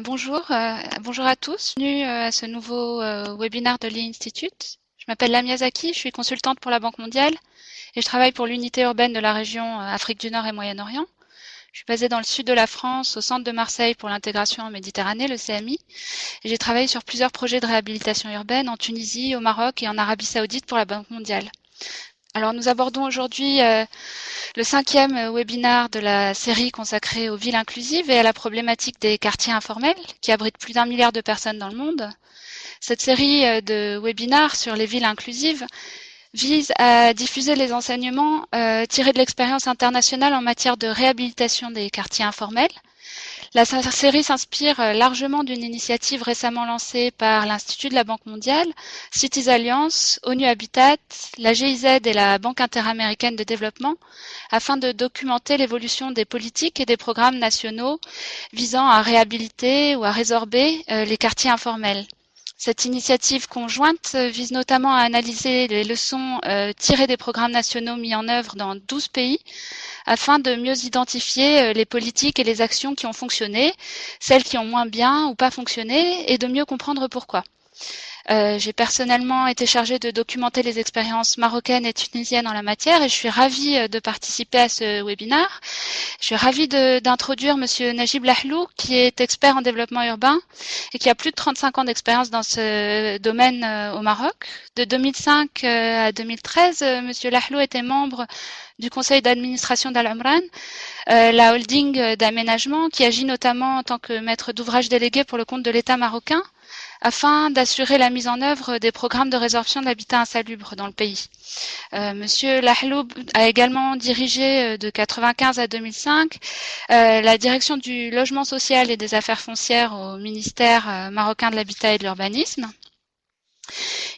Bonjour à tous. Bienvenue à ce nouveau webinaire de l'I-Institute. Je m'appelle Lamia Zaki, je suis consultante pour la Banque mondiale et je travaille pour l'unité urbaine de la région Afrique du Nord et Moyen-Orient. Je suis basée dans le sud de la France, au centre de Marseille pour l'intégration en Méditerranée, le CMI, et j'ai travaillé sur plusieurs projets de réhabilitation urbaine en Tunisie, au Maroc et en Arabie Saoudite pour la Banque mondiale. Alors nous abordons aujourd'hui le 5e webinaire de la série consacrée aux villes inclusives et à la problématique des quartiers informels qui abritent plus d'1 milliard de personnes dans le monde. Cette série de webinaires sur les villes inclusives vise à diffuser les enseignements tirés de l'expérience internationale en matière de réhabilitation des quartiers informels. La série s'inspire largement d'une initiative récemment lancée par l'Institut de la Banque mondiale, Cities Alliance, ONU Habitat, la GIZ et la Banque interaméricaine de développement, afin de documenter l'évolution des politiques et des programmes nationaux visant à réhabiliter ou à résorber les quartiers informels. Cette initiative conjointe vise notamment à analyser les leçons tirées des programmes nationaux mis en œuvre dans 12 pays afin de mieux identifier les politiques et les actions qui ont fonctionné, celles qui ont moins bien ou pas fonctionné, et de mieux comprendre pourquoi. J'ai personnellement été chargée de documenter les expériences marocaines et tunisiennes en la matière et je suis ravie de participer à ce webinaire. Je suis ravie d'introduire Monsieur Najib Lahlou, qui est expert en développement urbain et qui a plus de 35 ans d'expérience dans ce domaine au Maroc. De 2005 à 2013, Monsieur Lahlou était membre du conseil d'administration d'Al Umran, la holding d'aménagement qui agit notamment en tant que maître d'ouvrage délégué pour le compte de l'État marocain, afin d'assurer la mise en œuvre des programmes de résorption de l'habitat insalubre dans le pays. Monsieur Lahlou a également dirigé de 1995 à 2005 la direction du logement social et des affaires foncières au ministère marocain de l'habitat et de l'urbanisme.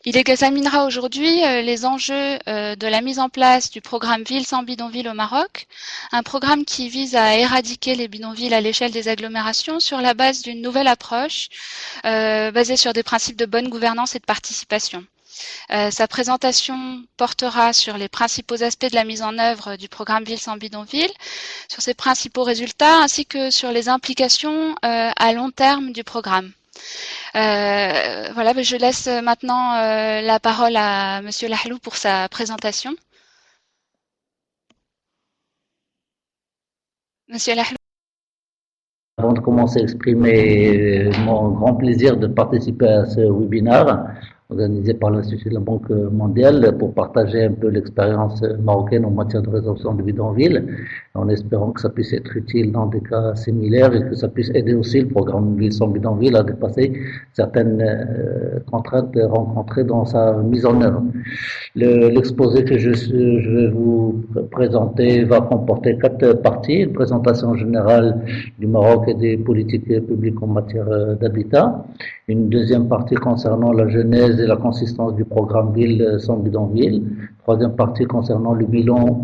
Il examinera aujourd'hui les enjeux de la mise en place du programme Ville sans bidonville au Maroc, un programme qui vise à éradiquer les bidonvilles à l'échelle des agglomérations sur la base d'une nouvelle approche basée sur des principes de bonne gouvernance et de participation. Sa présentation portera sur les principaux aspects de la mise en œuvre du programme Ville sans bidonville, sur ses principaux résultats ainsi que sur les implications à long terme du programme. Voilà, je laisse maintenant la parole à Monsieur Lahlou pour sa présentation. Monsieur Lahlou. Avant de commencer à exprimer mon grand plaisir de participer à ce webinaire organisé par l'Institut de la Banque mondiale pour partager un peu l'expérience marocaine en matière de résorption de bidonvilles, en espérant que ça puisse être utile dans des cas similaires et que ça puisse aider aussi le programme Ville sans bidonville à dépasser certaines contraintes rencontrées dans sa mise en œuvre. L'exposé que je vais vous présenter va comporter 4 parties: une présentation générale du Maroc et des politiques publiques en matière d'habitat, une deuxième partie concernant la genèse et la consistance du programme Ville sans bidonville, troisième partie concernant le bilan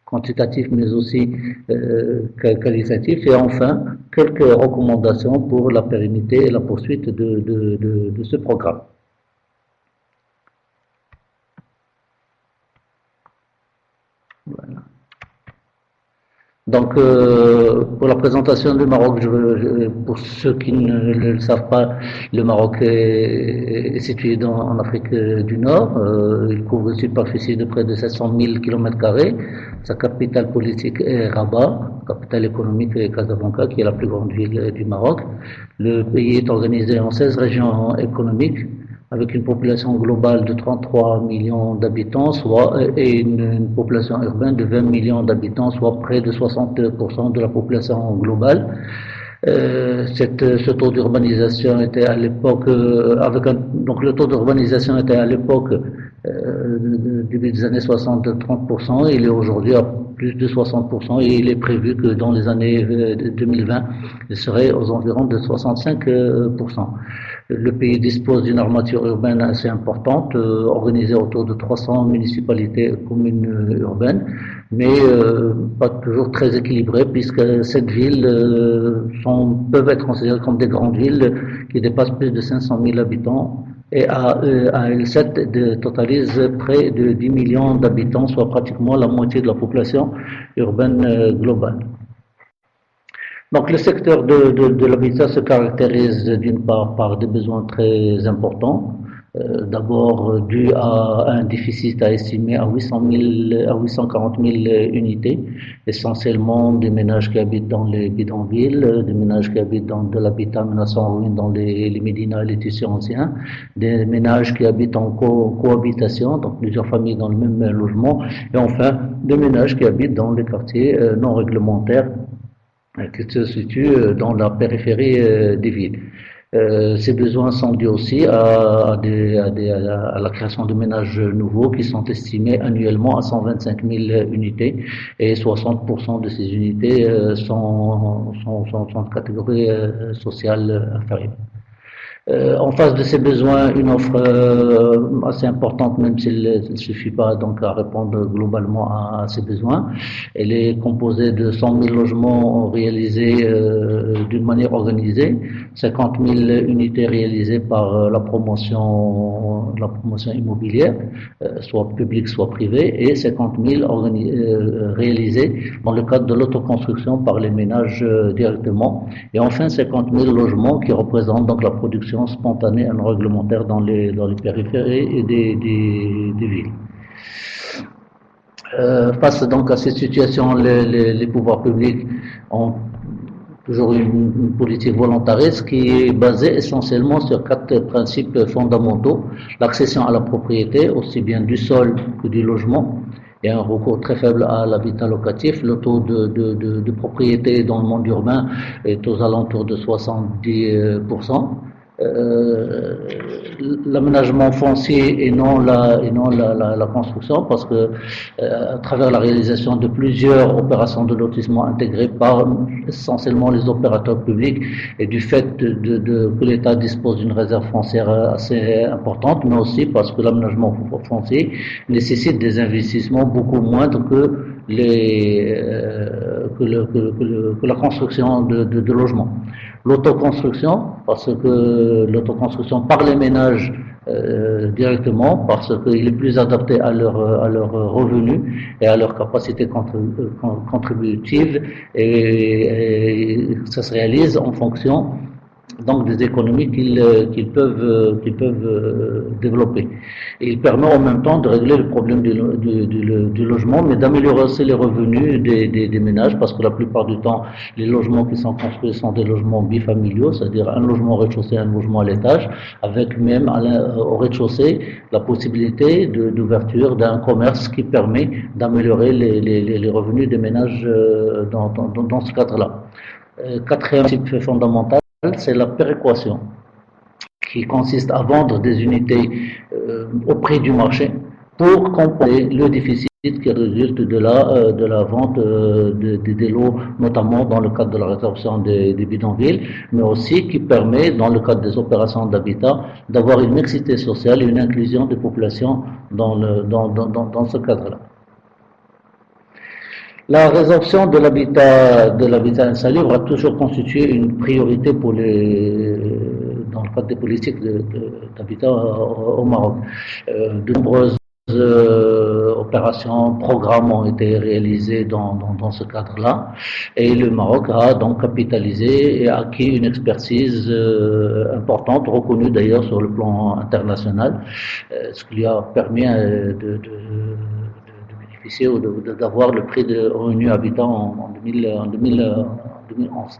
quantitatif mais aussi qualitatif, et enfin quelques recommandations pour la pérennité et la poursuite de ce programme. Voilà. Donc, pour la présentation du Maroc, pour ceux qui ne le savent pas, le Maroc est situé en Afrique du Nord. Il couvre une superficie de près de 700 000 km². Sa capitale politique est Rabat, capitale économique est Casablanca, qui est la plus grande ville du Maroc. Le pays est organisé en 16 régions économiques, avec une population globale de 33 millions d'habitants, et une population urbaine de 20 millions d'habitants, soit près de 60% de la population globale. Ce taux d'urbanisation était à l'époque, donc le taux d'urbanisation était à l'époque, début des années 60, de 30%, il est aujourd'hui à plus de 60%, et il est prévu que dans les années 2020, il serait aux environs de 65%. Le pays dispose d'une armature urbaine assez importante, organisée autour de 300 municipalités et communes urbaines, mais pas toujours très équilibrée, puisque cette ville peuvent être considérées comme des grandes villes qui dépassent plus de 500 000 habitants, et à L7 totalise près de 10 millions d'habitants, soit pratiquement la moitié de la population urbaine globale. Donc le secteur de l'habitat se caractérise d'une part par des besoins très importants. D'abord dû à un déficit à estimer à 840 000 unités, essentiellement des ménages qui habitent dans les bidonvilles, des ménages qui habitent dans de l'habitat menaçant en ruine dans les médinas et les tissus anciens, des ménages qui habitent en cohabitation, donc plusieurs familles dans le même logement, et enfin des ménages qui habitent dans les quartiers non réglementaires qui se situent dans la périphérie des villes. Ces besoins sont dus aussi à la création de ménages nouveaux qui sont estimés annuellement à 125 000 unités et 60% de ces unités sont de catégorie sociale inférieure. En face de ces besoins, une offre assez importante, même s'il ne suffit pas donc à répondre globalement à ces besoins. Elle est composée de 100 000 logements réalisés d'une manière organisée, 50 000 unités réalisées par la promotion immobilière, soit publique, soit privée, et 50 000 réalisées dans le cadre de l'autoconstruction par les ménages directement. Et enfin, 50 000 logements qui représentent donc la production spontanée et non réglementaire dans les périphéries des villes. Face donc à cette situation, les pouvoirs publics ont toujours une politique volontariste qui est basée essentiellement sur 4 principes fondamentaux: l'accession à la propriété, aussi bien du sol que du logement. Il y a un recours très faible à l'habitat locatif. Le taux de propriété dans le monde urbain est aux alentours de 70%. L'aménagement foncier et non la construction, parce que à travers la réalisation de plusieurs opérations de lotissement intégrées par essentiellement les opérateurs publics et du fait que l'État dispose d'une réserve foncière assez importante, mais aussi parce que l'aménagement foncier nécessite des investissements beaucoup moindres que la construction de logements. L'autoconstruction, parce que l'autoconstruction par les ménages directement, parce qu'il est plus adapté à leurs revenus et à leur capacité contributive, et ça se réalise en fonction donc des économies qu'ils peuvent développer. Et il permet en même temps de régler le problème du logement, mais d'améliorer aussi les revenus des ménages, parce que la plupart du temps, les logements qui sont construits sont des logements bifamiliaux, c'est-à-dire un logement au rez-de-chaussée, un logement à l'étage, avec même au rez-de-chaussée la possibilité d'ouverture d'un commerce qui permet d'améliorer les revenus des ménages dans ce cadre-là. Quatrième principe fondamental, c'est la péréquation, qui consiste à vendre des unités au prix du marché pour compenser le déficit qui résulte de la vente des lots, notamment dans le cadre de la résorption des bidonvilles, mais aussi qui permet, dans le cadre des opérations d'habitat, d'avoir une mixité sociale et une inclusion des populations dans ce cadre-là. La résorption de l'habitat insalubre a toujours constitué une priorité dans le cadre des politiques d'habitat au Maroc. De nombreuses opérations, programmes ont été réalisés dans ce cadre-là, et le Maroc a donc capitalisé et acquis une expertise importante, reconnue d'ailleurs sur le plan international, ce qui lui a permis ou d'avoir le prix de revenu habitant en 2011.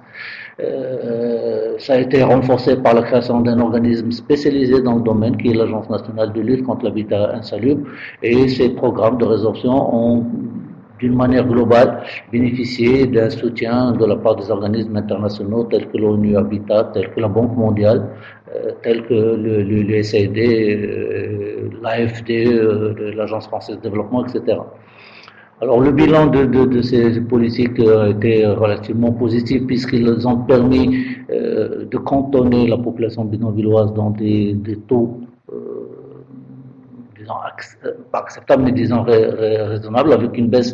Ça a été renforcé par la création d'un organisme spécialisé dans le domaine qui est l'Agence nationale de lutte contre l'habitat insalubre, et ces programmes de résorption ont d'une manière globale bénéficié d'un soutien de la part des organismes internationaux tels que l'ONU Habitat, tels que la Banque mondiale, tels que le SAID, l'AFD, l'Agence française de développement, etc. Alors le bilan de ces politiques a été relativement positif, puisqu'ils ont permis de cantonner la population bidonvilloise dans des taux disons pas acceptables, mais disons raisonnables, avec une baisse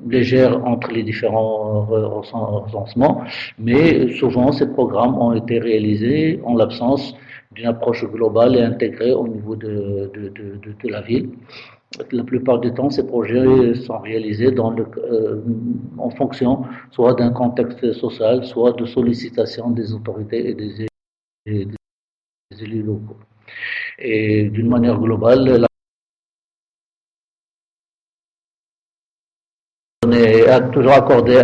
légère entre les différents recensements, mais souvent ces programmes ont été réalisés en l'absence d'une approche globale et intégrée au niveau de la ville. La plupart du temps, ces projets sont réalisés en fonction soit d'un contexte social, soit de sollicitation des autorités et des élus locaux. Et d'une manière globale, on a toujours accordé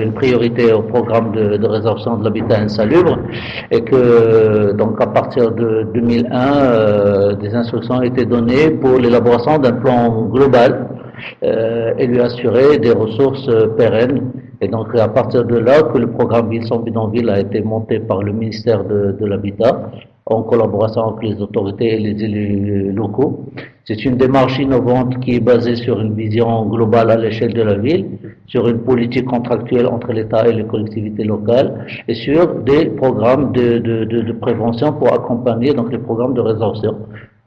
une priorité au programme de résorption de l'habitat insalubre et que donc à partir de 2001, des instructions ont été données pour l'élaboration d'un plan global et lui assurer des ressources pérennes. Et donc à partir de là que le programme Ville sans bidonville a été monté par le ministère de l'Habitat en collaboration avec les autorités et les élus locaux. C'est une démarche innovante qui est basée sur une vision globale à l'échelle de la ville, sur une politique contractuelle entre l'État et les collectivités locales et sur des programmes de prévention pour accompagner donc les programmes de résorption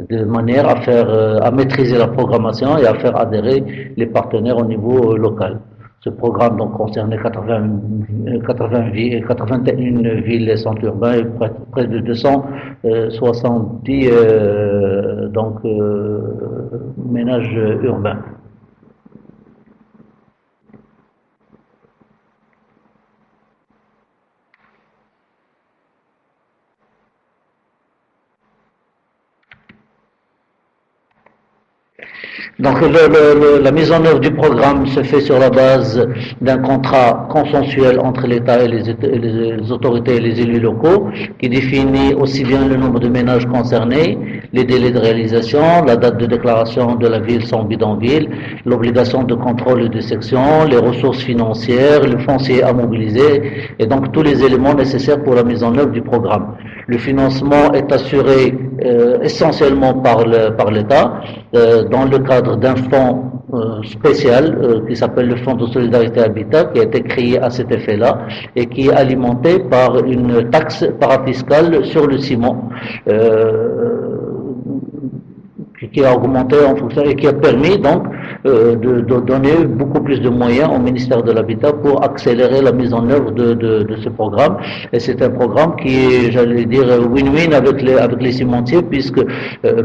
de manière à maîtriser la programmation et à faire adhérer les partenaires au niveau local. Ce programme donc concernait 81 villes et centres urbains et près de 270 ménages urbains. Donc la mise en œuvre du programme se fait sur la base d'un contrat consensuel entre l'État et les autorités et les élus locaux qui définit aussi bien le nombre de ménages concernés, les délais de réalisation, la date de déclaration de la ville sans bidonville, l'obligation de contrôle et de section, les ressources financières, le foncier à mobiliser et donc tous les éléments nécessaires pour la mise en œuvre du programme. Le financement est assuré essentiellement par l'État dans le cadre d'un fonds spécial qui s'appelle le Fonds de solidarité habitat qui a été créé à cet effet-là et qui est alimenté par une taxe parafiscale sur le ciment qui a augmenté en fonction et qui a permis donc de donner beaucoup plus de moyens au ministère de l'Habitat pour accélérer la mise en œuvre de ce programme. Et c'est un programme qui est, j'allais dire, win-win avec les cimentiers, puisque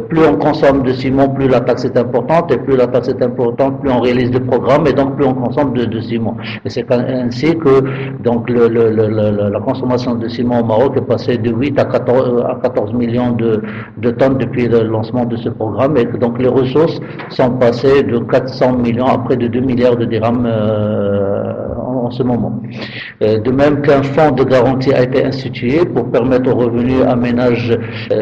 plus on consomme de ciment, plus la taxe est importante, et plus la taxe est importante, plus on réalise de programmes, et donc plus on consomme de ciment. Et c'est ainsi que donc la consommation de ciment au Maroc est passée de 8 à 14 millions de tonnes depuis le lancement de ce programme. Et que donc les ressources sont passées de 400 millions à près de 2 milliards de dirhams en ce moment. De même qu'un fonds de garantie a été institué pour permettre aux revenus à ménages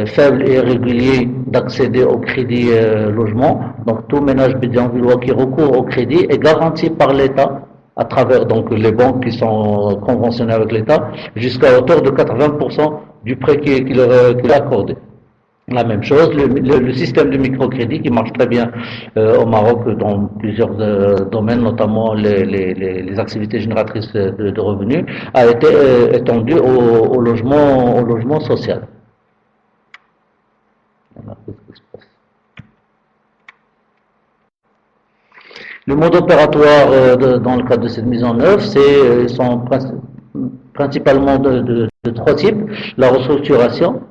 faibles et réguliers d'accéder au crédit logement. Donc tout ménage bidonvillois qui recourt au crédit est garanti par l'État à travers donc les banques qui sont conventionnées avec l'État jusqu'à hauteur de 80% du prêt qui leur est accordé. La même chose, le système de microcrédit qui marche très bien au Maroc dans plusieurs domaines, notamment les activités génératrices de revenus, a été étendu au logement social. Voilà, le mode opératoire dans le cadre de cette mise en œuvre, sont principalement de trois types. La restructuration,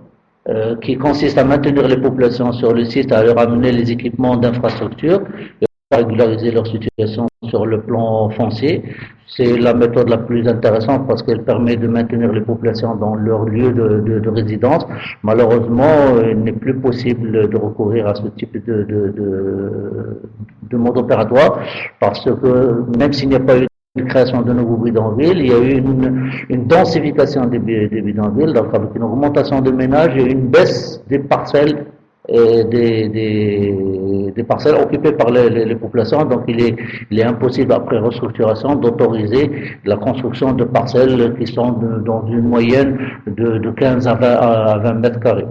qui consiste à maintenir les populations sur le site, à leur amener les équipements d'infrastructure, à régulariser leur situation sur le plan foncier. C'est la méthode la plus intéressante parce qu'elle permet de maintenir les populations dans leur lieu de résidence. Malheureusement, il n'est plus possible de recourir à ce type de mode opératoire parce que même s'il n'y a pas eu de création de nouveaux bidonvilles, il y a eu une densification des bidonvilles, donc avec une augmentation de ménages et une baisse des parcelles des parcelles occupées par les populations. Donc il est impossible après restructuration d'autoriser la construction de parcelles qui sont dans une moyenne de 15 à 20 mètres carrés.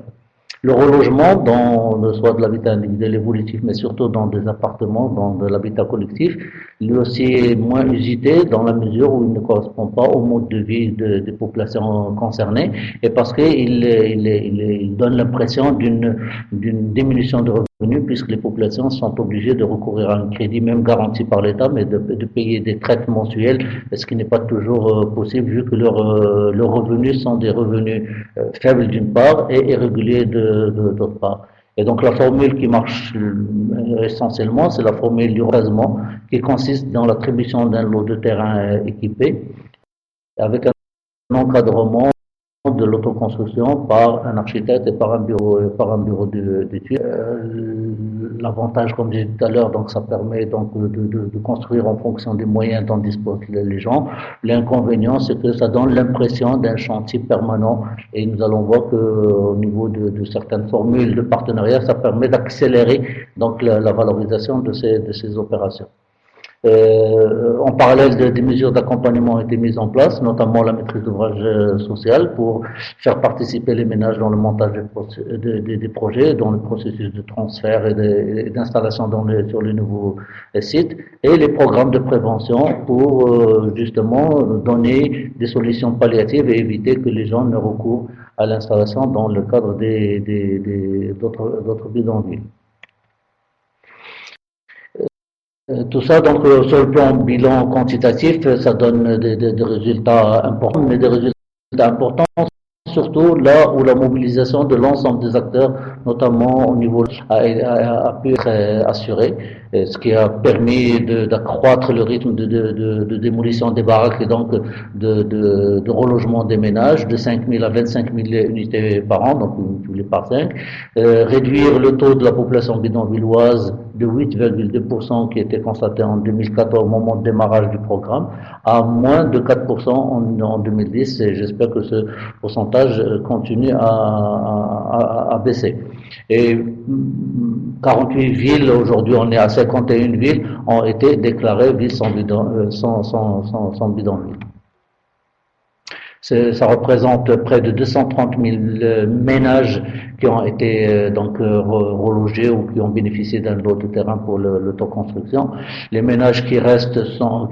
Le relogement dans soit de l'habitat individuel évolutif, mais surtout dans des appartements, dans de l'habitat collectif, lui aussi est moins usité dans la mesure où il ne correspond pas au mode de vie des populations concernées et parce qu'il donne l'impression d'une diminution de revenus puisque les populations sont obligées de recourir à un crédit même garanti par l'État, mais de payer des traites mensuelles, ce qui n'est pas toujours possible vu que leurs revenus sont des revenus faibles d'une part et irréguliers d'autre part. Et donc la formule qui marche essentiellement, c'est la formule du recasement qui consiste dans l'attribution d'un lot de terrain équipé avec un encadrement de l'autoconstruction par un architecte et par un bureau d'études. L'avantage, comme j'ai dit tout à l'heure, donc ça permet donc de construire en fonction des moyens dont disposent les gens. L'inconvénient, c'est que ça donne l'impression d'un chantier permanent et nous allons voir que au niveau de certaines formules de partenariat, ça permet d'accélérer donc la valorisation de ces opérations. En parallèle, des mesures d'accompagnement ont été mises en place, notamment la maîtrise d'ouvrage social pour faire participer les ménages dans le montage des projets, dans le processus de transfert et d'installation sur les nouveaux sites, et les programmes de prévention pour justement donner des solutions palliatives et éviter que les gens ne recourent à l'installation dans le cadre d'autres bidonvilles. Tout ça, donc, sur le plan bilan quantitatif, ça donne des résultats importants, mais des résultats importants surtout là où la mobilisation de l'ensemble des acteurs, notamment au niveau a pu être assurée, ce qui a permis d'accroître le rythme de démolition des baraques et donc de relogement des ménages de 5 000 à 25 000 unités par an, donc multiplié par 5, réduire le taux de la population bidonvilloise de 8,2% qui était constaté en 2014 au moment de démarrage du programme à moins de 4% en 2010 et j'espère que ce pourcentage continue à baisser. Et 48 villes, aujourd'hui on est à 51 villes, ont été déclarées villes sans bidonville. Ça représente près de 230 000 ménages qui ont été relogés ou qui ont bénéficié d'un lot de terrain pour l'autoconstruction. Les ménages qui restent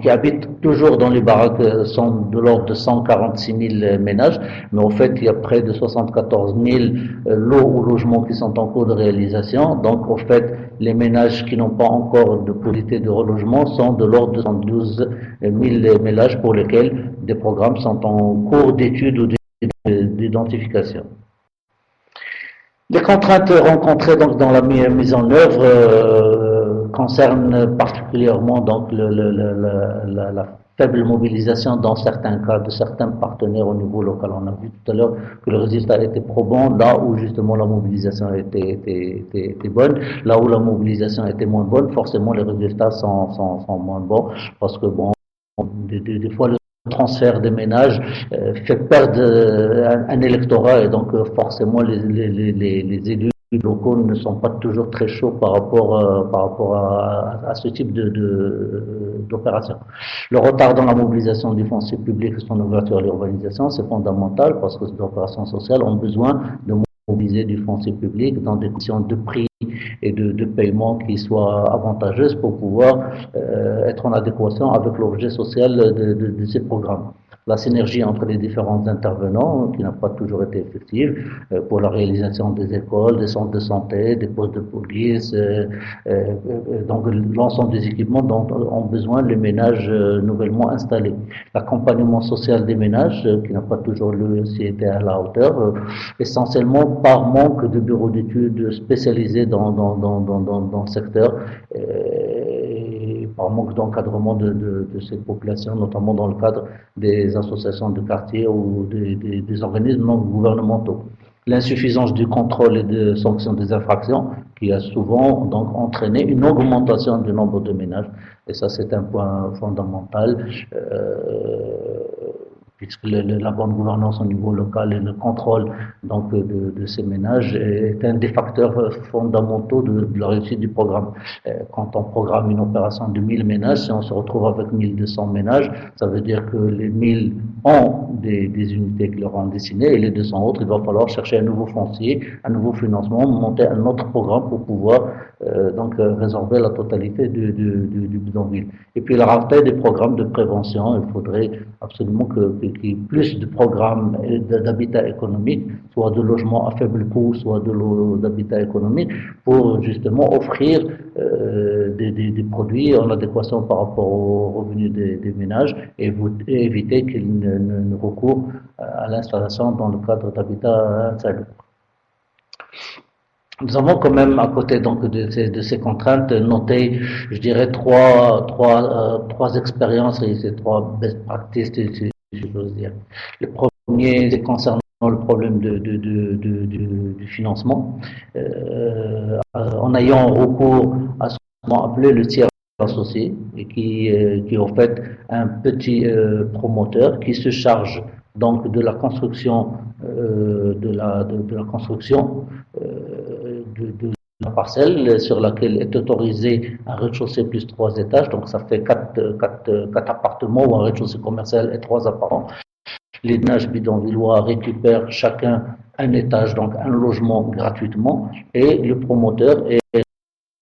qui habitent toujours dans les baraques sont de l'ordre de 146 000 ménages, mais au fait il y a près de 74 000 lots ou logements qui sont en cours de réalisation. Donc au fait les ménages qui n'ont pas encore de possibilité de relogement sont de l'ordre de 112 000 ménages pour lesquels des programmes sont en cours d'étude ou d'identification. Les contraintes rencontrées donc dans la mise en œuvre concernent particulièrement donc la faible mobilisation dans certains cas de certains partenaires au niveau local. On a vu tout à l'heure que le résultat était probant là où justement la mobilisation était bonne. Là où la mobilisation était moins bonne, forcément les résultats sont moins bons parce que bon, des fois le transfert des ménages fait perdre un électorat et donc forcément les élus locaux ne sont pas toujours très chauds par rapport à ce type d'opération. Le retard dans la mobilisation du foncier public et son ouverture à l'urbanisation, c'est fondamental parce que ces opérations sociales ont besoin de mobiliser du foncier public dans des conditions de prix et de paiement qui soient avantageuses pour pouvoir être en adéquation avec l'objet social de ces programmes. La synergie entre les différents intervenants, qui n'a pas toujours été effective, pour la réalisation des écoles, des centres de santé, des postes de police, donc l'ensemble des équipements dont ont besoin les ménages nouvellement installés. L'accompagnement social des ménages, qui n'a pas toujours été à la hauteur, essentiellement par manque de bureaux d'études spécialisés dans le secteur, par manque d'encadrement de cette population, notamment dans le cadre des associations de quartier ou des organismes non gouvernementaux. L'insuffisance du contrôle et de sanction des infractions qui a souvent donc entraîné une augmentation du nombre de ménages et ça c'est un point fondamental puisque la bonne gouvernance au niveau local et le contrôle donc de ces ménages est un des facteurs fondamentaux de la réussite du programme. Quand on programme une opération de 1000 ménages, si on se retrouve avec 1200 ménages, ça veut dire que les 1000 ont des unités qui leur ont destinées et les 200 autres, il va falloir chercher un nouveau foncier, un nouveau financement, monter un autre programme pour pouvoir résorber la totalité du bidonville. Et puis la rareté des programmes de prévention, il faudrait absolument qu'il y ait plus de programmes d'habitat économique, soit de logements à faible coût, soit d'habitat économique, pour justement offrir des produits en adéquation par rapport aux revenus des ménages et éviter qu'ils ne recourent à l'installation dans le cadre d'habitat insalubre. Nous avons quand même, à côté donc de ces contraintes, noté, je dirais, trois expériences et ces trois best practices, si j'ose dire. Le premier, c'est concernant le problème du financement, en ayant recours à ce qu'on appelait le tiers associé, et qui est en fait un petit promoteur qui se charge donc de la construction de la construction de la parcelle sur laquelle est autorisé un rez-de-chaussée plus 3 étages, donc ça fait quatre appartements ou un rez-de-chaussée commercial et 3 appartements. Les ménages bidonvillois récupèrent chacun un étage, donc un logement gratuitement, et le promoteur est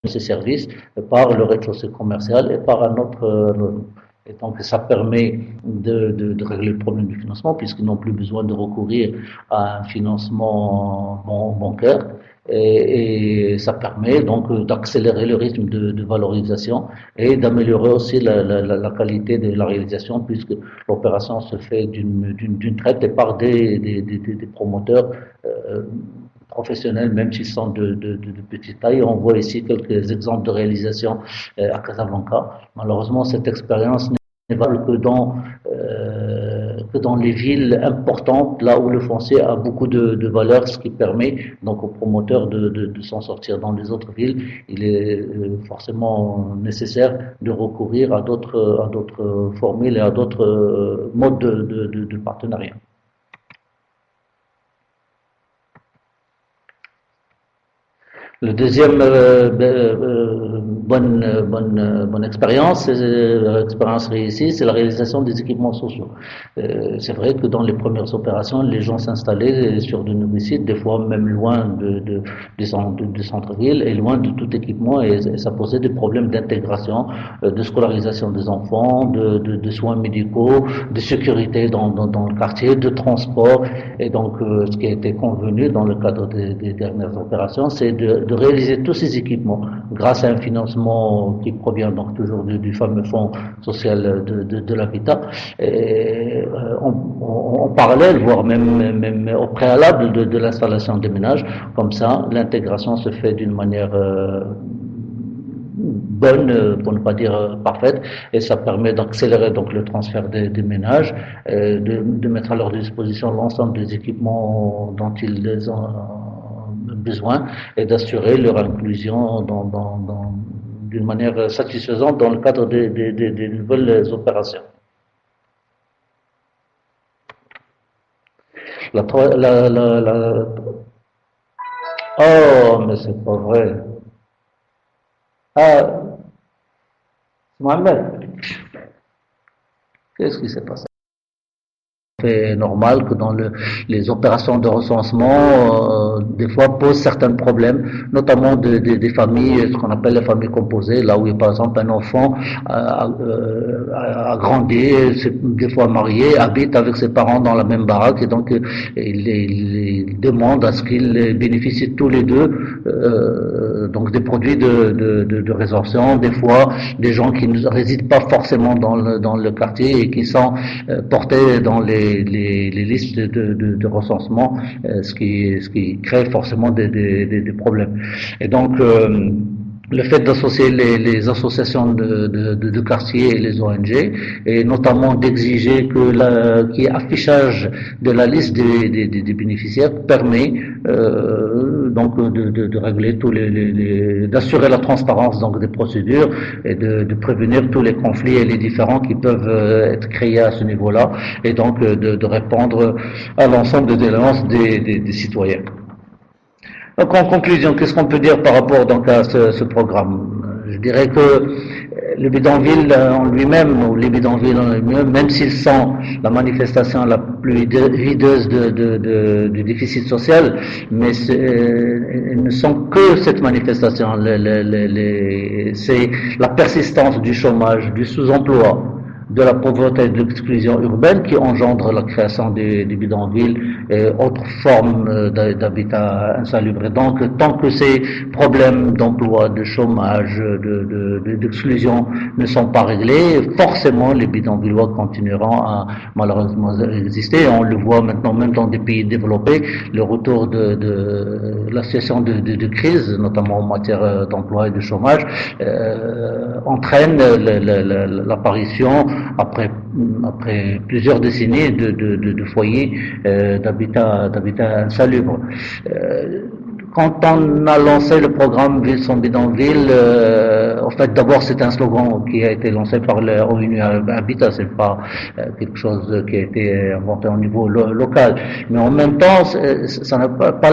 ces services par le rez-de-chaussée commercial et par un autre logement. Et donc, ça permet de régler le problème du financement, puisqu'ils n'ont plus besoin de recourir à un financement bancaire. Et ça permet donc d'accélérer le rythme de valorisation et d'améliorer aussi la qualité de la réalisation, puisque l'opération se fait d'une traite et par des promoteurs professionnels, même s'ils sont de petite taille. On voit ici quelques exemples de réalisation à Casablanca. Malheureusement, cette expérience n'est valable que dans les villes importantes, là où le foncier a beaucoup de valeur, ce qui permet donc aux promoteurs de s'en sortir. Dans les autres villes, il est forcément nécessaire de recourir à d'autres formules et à d'autres modes de partenariat. Le deuxième bonne expérience, expérience réussie, c'est la réalisation des équipements sociaux. C'est vrai que dans les premières opérations, les gens s'installaient sur de nouveaux sites, des fois même loin du centre-ville et loin de tout équipement, et ça posait des problèmes d'intégration, de scolarisation des enfants, de soins médicaux, de sécurité dans le quartier, de transport. Et donc, ce qui a été convenu dans le cadre des dernières opérations, c'est de réaliser tous ces équipements grâce à un financement qui provient donc toujours du fameux fonds social de l'habitat, en parallèle, voire même au préalable de l'installation des ménages. Comme ça, l'intégration se fait d'une manière bonne, pour ne pas dire parfaite, et ça permet d'accélérer donc le transfert des ménages, de mettre à leur disposition l'ensemble des équipements dont ils ont besoin et d'assurer leur inclusion d'une manière satisfaisante dans le cadre des nouvelles opérations. Oh, mais c'est pas vrai. Ah, Mohamed, qu'est-ce qui s'est passé? C'est normal que dans les opérations de recensement, des fois posent certains problèmes, notamment des familles, ce qu'on appelle les familles composées, là où par exemple un enfant a grandi, des fois marié, habite avec ses parents dans la même baraque, et donc il demande à ce qu'ils bénéficient tous les deux donc des produits de résorption, des fois des gens qui ne résident pas forcément dans le quartier et qui sont portés dans les listes de recensement, ce qui crée forcément des problèmes. Et donc, le fait d'associer les associations de quartier et les ONG, et notamment d'exiger qu'il y ait affichage de la liste des bénéficiaires, permet donc de régler d'assurer la transparence donc des procédures et de prévenir tous les conflits et les différends qui peuvent être créés à ce niveau-là, et donc de répondre à l'ensemble des doléances des citoyens. Donc en conclusion, qu'est-ce qu'on peut dire par rapport donc à ce programme? Je dirais que le bidonville en lui-même, ou les bidonvilles en lui-même, même s'ils sont la manifestation la plus hideuse du déficit social, mais ils ne sont que cette manifestation. C'est la persistance du chômage, du sous-emploi, de la pauvreté et de l'exclusion urbaine qui engendre la création des bidonvilles et autres formes d'habitat insalubre. Donc, tant que ces problèmes d'emploi, de chômage, d'exclusion ne sont pas réglés, forcément les bidonvillois continueront à malheureusement exister. On le voit maintenant même dans des pays développés, le retour de la situation de crise, notamment en matière d'emploi et de chômage, entraîne l'apparition après plusieurs décennies de foyers d'habitat insalubre. Quand on a lancé le programme Ville sans bidonville, en fait, d'abord c'est un slogan qui a été lancé par l'ONU Habitat, c'est pas quelque chose qui a été inventé au niveau local. Mais en même temps, ça n'a pas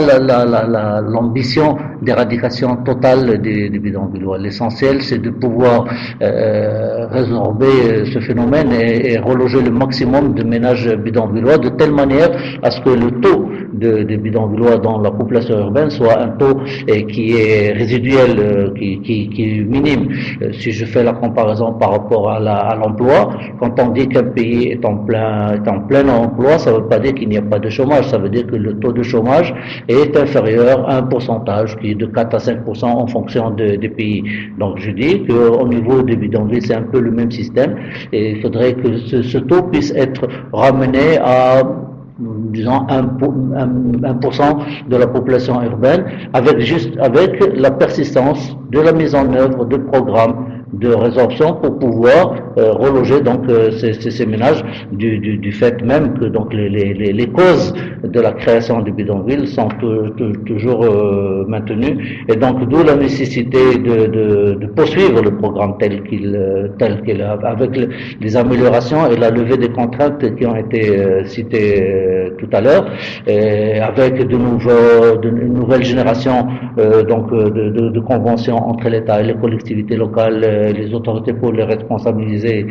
l'ambition d'éradication totale des bidonvilles. L'essentiel, c'est de pouvoir résorber ce phénomène et reloger le maximum de ménages bidonvillois de telle manière à ce que le taux des bidonvillois dans la population urbaine soit un taux qui est résiduel, qui est minime. Si je fais la comparaison par rapport à l'emploi, quand on dit qu'un pays est en plein emploi, ça ne veut pas dire qu'il n'y a pas de chômage, ça veut dire que le taux de chômage est inférieur à un pourcentage qui est de 4 à 5% en fonction des pays. Donc je dis qu'au niveau des bidonvilles, c'est un peu le même système et il faudrait que ce taux puisse être ramené à disons 1% de la population urbaine, avec la persistance de la mise en œuvre de programmes de résorption pour pouvoir reloger donc ces ménages du fait même que donc les causes de la création du bidonville sont toujours maintenues et donc d'où la nécessité de poursuivre le programme tel qu'il est avec les améliorations et la levée des contraintes qui ont été citées tout à l'heure avec une nouvelle génération donc de conventions entre l'État et les collectivités locales, les autorités pour les responsabiliser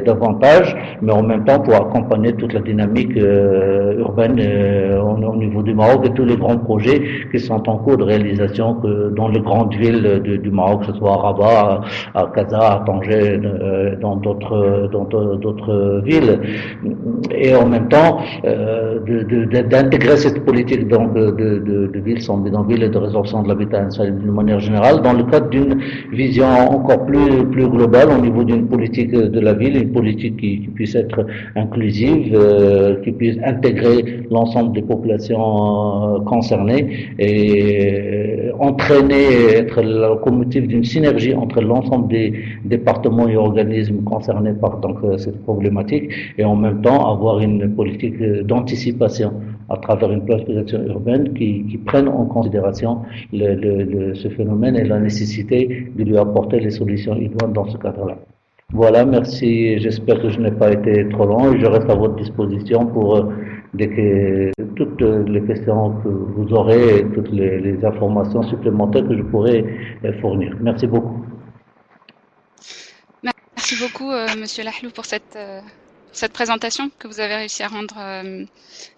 davantage, mais en même temps pour accompagner toute la dynamique urbaine au niveau du Maroc et tous les grands projets qui sont en cours de réalisation dans les grandes villes du Maroc, que ce soit à Rabat, à Casa, à Tanger, dans d'autres villes. Et en même temps, d'intégrer cette politique donc de ville sans bidonville et de résorption de l'habitat insalubre d'une manière générale dans le cadre d'une vision encore plus globale au niveau d'une politique de la ville, une politique qui puisse être inclusive, qui puisse intégrer l'ensemble des populations concernées et entraîner, être la locomotive d'une synergie entre l'ensemble des départements et organismes concernés par donc cette problématique et en même temps avoir une politique d'anticipation à travers une planification urbaine qui prenne en considération ce phénomène et la nécessité de lui apporter les solutions idoines dans ce cadre-là. Voilà, merci. J'espère que je n'ai pas été trop long et je reste à votre disposition pour toutes les questions que vous aurez et toutes les informations supplémentaires que je pourrai fournir. Merci beaucoup. Merci beaucoup, Monsieur Lahlou, pour cette présentation que vous avez réussi à rendre à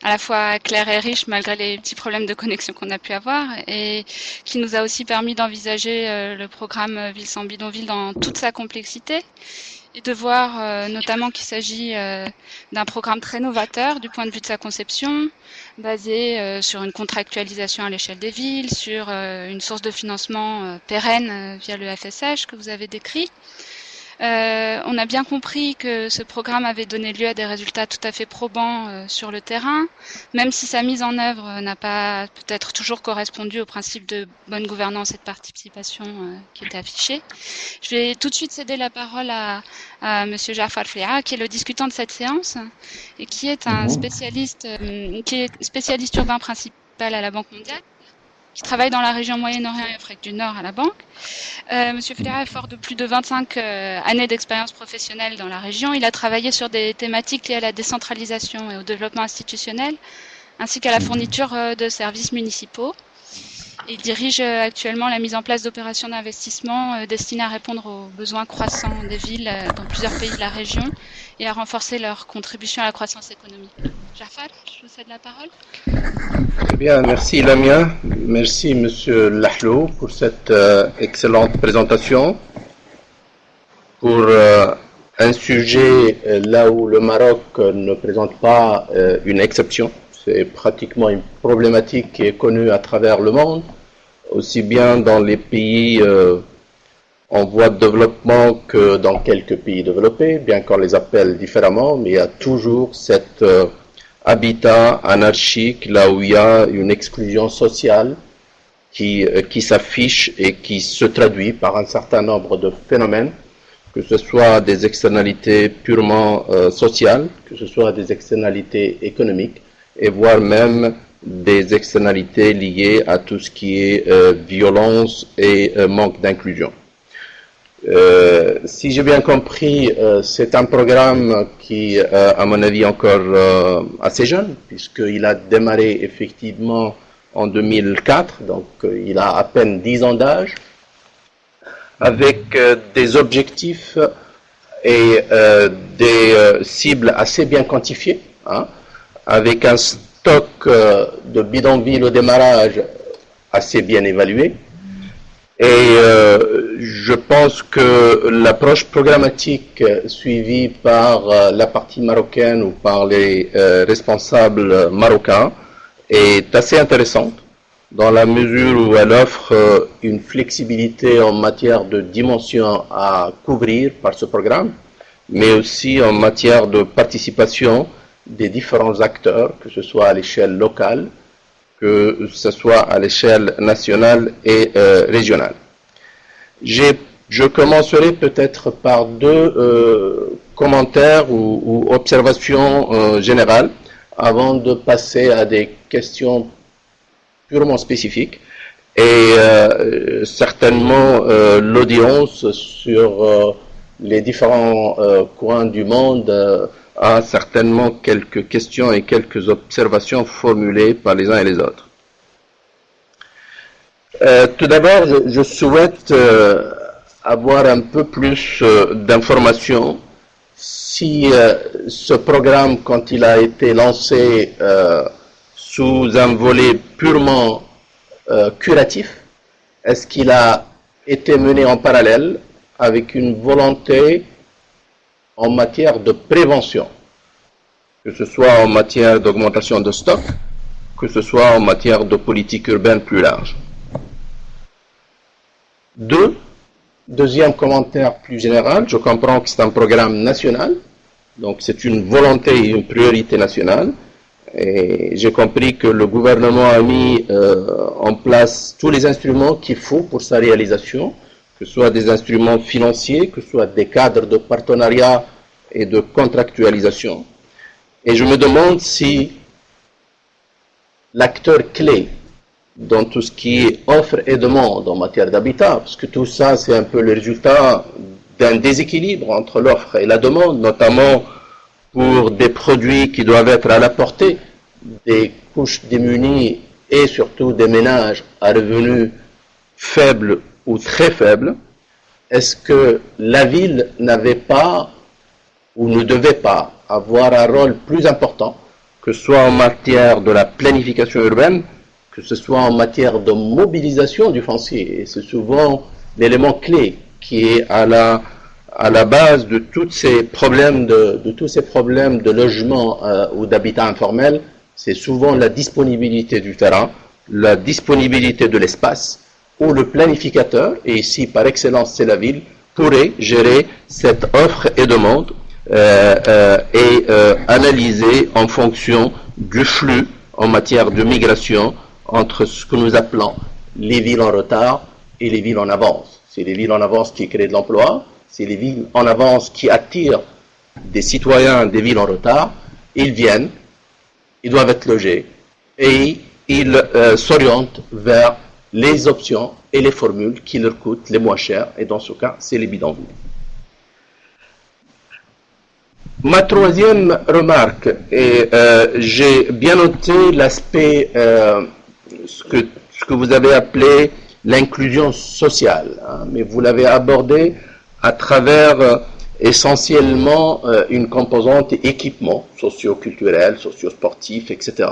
la fois claire et riche malgré les petits problèmes de connexion qu'on a pu avoir et qui nous a aussi permis d'envisager le programme Ville sans bidonville dans toute sa complexité et de voir notamment qu'il s'agit d'un programme très novateur du point de vue de sa conception, basé sur une contractualisation à l'échelle des villes, sur une source de financement pérenne via le FSH que vous avez décrit. On a bien compris que ce programme avait donné lieu à des résultats tout à fait probants sur le terrain, même si sa mise en œuvre n'a pas peut-être toujours correspondu au principe de bonne gouvernance et de participation qui était affiché. Je vais tout de suite céder la parole à Monsieur Jafar Flia, qui est le discutant de cette séance et qui est un spécialiste urbain principal à la Banque mondiale, qui travaille dans la région Moyen-Orient et Afrique du Nord à la Banque. Monsieur Flia est fort de plus de 25 années d'expérience professionnelle dans la région. Il a travaillé sur des thématiques liées à la décentralisation et au développement institutionnel, ainsi qu'à la fourniture de services municipaux. Il dirige actuellement la mise en place d'opérations d'investissement destinées à répondre aux besoins croissants des villes dans plusieurs pays de la région et à renforcer leur contribution à la croissance économique. Jafar, je vous cède la parole. Très bien, merci Lamia. Merci Monsieur Lahlou pour cette excellente présentation, pour un sujet là où le Maroc ne présente pas une exception. C'est pratiquement une problématique qui est connue à travers le monde, aussi bien dans les pays en voie de développement que dans quelques pays développés, bien qu'on les appelle différemment, mais il y a toujours cet habitat anarchique là où il y a une exclusion sociale qui s'affiche et qui se traduit par un certain nombre de phénomènes, que ce soit des externalités purement sociales, que ce soit des externalités économiques, et voire même des externalités liées à tout ce qui est violence et manque d'inclusion. Si j'ai bien compris, c'est un programme qui, à mon avis, encore assez jeune, puisqu'il a démarré effectivement en 2004, donc il a à peine 10 ans d'âge, avec des objectifs et des cibles assez bien quantifiées, hein, avec un stock de bidonvilles au démarrage assez bien évalué. Et je pense que l'approche programmatique suivie par la partie marocaine ou par les responsables marocains est assez intéressante, dans la mesure où elle offre une flexibilité en matière de dimension à couvrir par ce programme, mais aussi en matière de participation des différents acteurs, que ce soit à l'échelle locale, que ce soit à l'échelle nationale et régionale. Je commencerai peut-être par deux commentaires ou observations générales avant de passer à des questions purement spécifiques et certainement l'audience sur les différents coins du monde a certainement quelques questions et quelques observations formulées par les uns et les autres. Tout d'abord, je souhaite avoir un peu plus d'informations si ce programme, quand il a été lancé sous un volet purement curatif, est-ce qu'il a été mené en parallèle avec une volonté en matière de prévention, que ce soit en matière d'augmentation de stock, que ce soit en matière de politique urbaine plus large. Deuxième commentaire plus général, je comprends que c'est un programme national, donc c'est une volonté et une priorité nationale, et j'ai compris que le gouvernement a mis en place tous les instruments qu'il faut pour sa réalisation, que ce soit des instruments financiers, que ce soit des cadres de partenariat et de contractualisation. Et je me demande si l'acteur clé dans tout ce qui est offre et demande en matière d'habitat, parce que tout ça c'est un peu le résultat d'un déséquilibre entre l'offre et la demande, notamment pour des produits qui doivent être à la portée des couches démunies et surtout des ménages à revenus faibles ou très faibles. Est-ce que la ville n'avait pas ou ne devait pas avoir un rôle plus important, que ce soit en matière de la planification urbaine, que ce soit en matière de mobilisation du foncier? Et c'est souvent l'élément clé qui est à la base de tous ces problèmes de logement ou d'habitat informel. C'est souvent la disponibilité du terrain, la disponibilité de l'espace, où le planificateur, et ici par excellence c'est la ville, pourrait gérer cette offre et demande et analyser en fonction du flux en matière de migration entre ce que nous appelons les villes en retard et les villes en avance. C'est les villes en avance qui créent de l'emploi, c'est les villes en avance qui attirent des citoyens des villes en retard. Ils viennent, ils doivent être logés et ils s'orientent vers les options et les formules qui leur coûtent les moins chères, et dans ce cas, c'est les bidonvilles. Ma troisième remarque, et j'ai bien noté l'aspect, ce que vous avez appelé l'inclusion sociale, hein, mais vous l'avez abordé à travers essentiellement une composante équipement socio-culturel, socio-sportif, etc.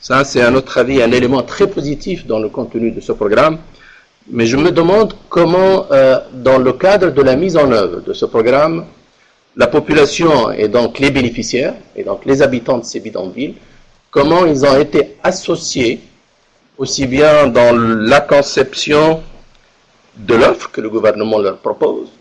Ça, c'est à notre avis un élément très positif dans le contenu de ce programme, mais je me demande comment, dans le cadre de la mise en œuvre de ce programme, la population et donc les bénéficiaires, et donc les habitants de ces bidonvilles, comment ils ont été associés, aussi bien dans la conception de l'offre que le gouvernement leur propose,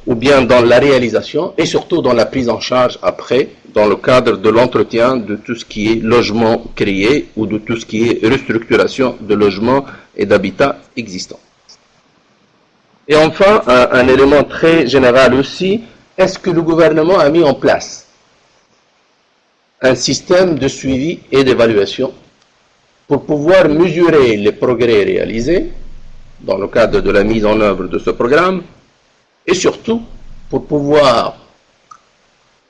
ou bien dans la réalisation, et surtout dans la prise en charge après, dans le cadre de l'entretien de tout ce qui est logement créé, ou de tout ce qui est restructuration de logements et d'habitats existants. Et enfin, un élément très général aussi, est-ce que le gouvernement a mis en place un système de suivi et d'évaluation pour pouvoir mesurer les progrès réalisés dans le cadre de la mise en œuvre de ce programme et surtout pour pouvoir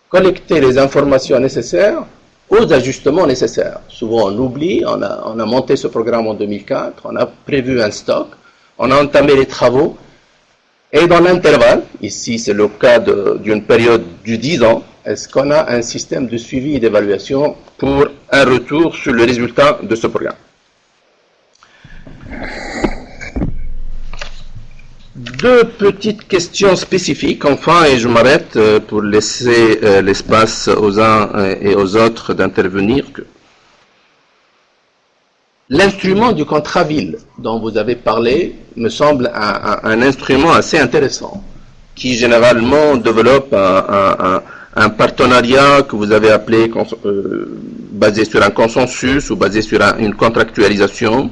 collecter les informations nécessaires aux ajustements nécessaires. Souvent on oublie, on a monté ce programme en 2004, on a prévu un stock, on a entamé les travaux. Et dans l'intervalle, ici c'est le cas d'une période de 10 ans, est-ce qu'on a un système de suivi et d'évaluation pour un retour sur le résultat de ce programme? Deux petites questions spécifiques, enfin, et je m'arrête pour laisser l'espace aux uns et aux autres d'intervenir. L'instrument du contrat ville dont vous avez parlé me semble un instrument assez intéressant qui généralement développe un partenariat que vous avez appelé basé sur un consensus ou basé sur une contractualisation.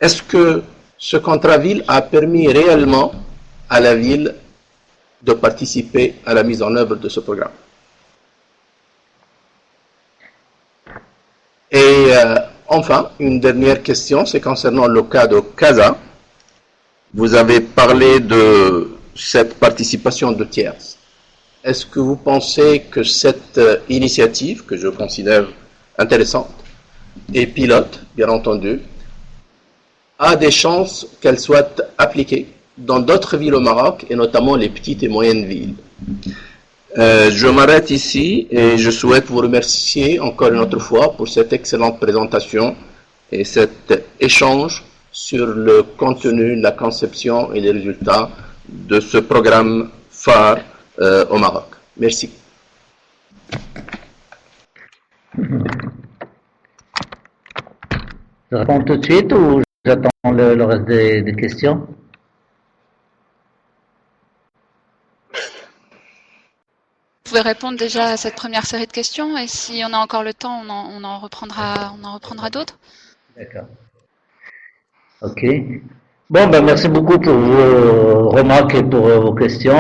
Est-ce que ce contrat ville a permis réellement à la ville de participer à la mise en œuvre de ce programme? Et enfin, une dernière question, c'est concernant le cas de Casa. Vous avez parlé de cette participation de tiers. Est-ce que vous pensez que cette initiative, que je considère intéressante, et pilote, bien entendu, a des chances qu'elle soit appliquée dans d'autres villes au Maroc, et notamment les petites et moyennes villes? Je m'arrête ici et je souhaite vous remercier encore une autre fois pour cette excellente présentation et cet échange sur le contenu, la conception et les résultats de ce programme phare au Maroc. Merci. Je réponds tout de suite ou j'attends le reste des questions? Vous pouvez répondre déjà à cette première série de questions et si on a encore le temps, on en reprendra d'autres. D'accord. Ok. Bon, ben merci beaucoup pour vos remarques et pour vos questions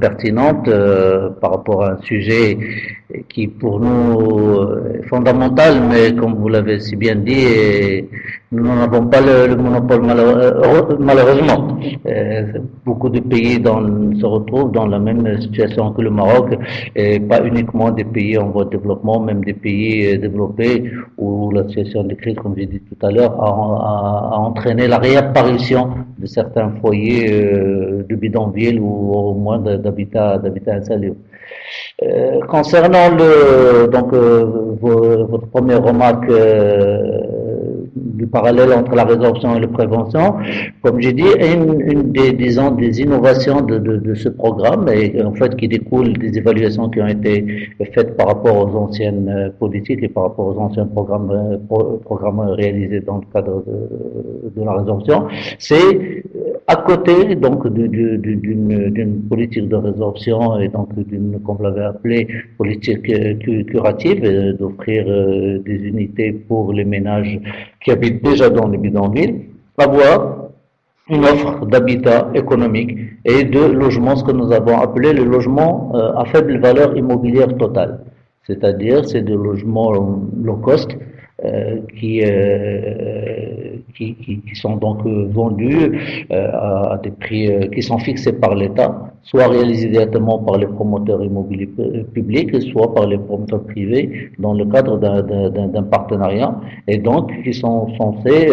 pertinentes par rapport à un sujet qui pour nous est fondamental, mais comme vous l'avez si bien dit, nous n'en avons pas le monopole malheureusement. Beaucoup de pays se retrouvent dans la même situation que le Maroc, et pas uniquement des pays en voie de développement, même des pays développés où la situation de crise, comme j'ai dit tout à l'heure, a entraîné la réapparition de certains foyers de bidonvilles ou au moins d'habitats insalubres. Concernant votre première remarque du parallèle entre la résorption et la prévention, comme j'ai dit, une des innovations de ce programme, et en fait qui découle des évaluations qui ont été faites par rapport aux anciennes politiques et par rapport aux anciens programmes réalisés dans le cadre de la résorption, c'est à côté donc d'une politique de résorption et donc comme vous l'avez appelé, politique curative, d'offrir des unités pour les ménages qui habitent déjà dans les bidonvilles, avoir une offre d'habitat économique et de logement, ce que nous avons appelé le logement à faible valeur immobilière totale. C'est-à-dire, c'est des logements low cost qui sont donc vendus à des prix qui sont fixés par l'État, soit réalisés directement par les promoteurs immobiliers publics, soit par les promoteurs privés dans le cadre d'un partenariat, et donc qui sont censés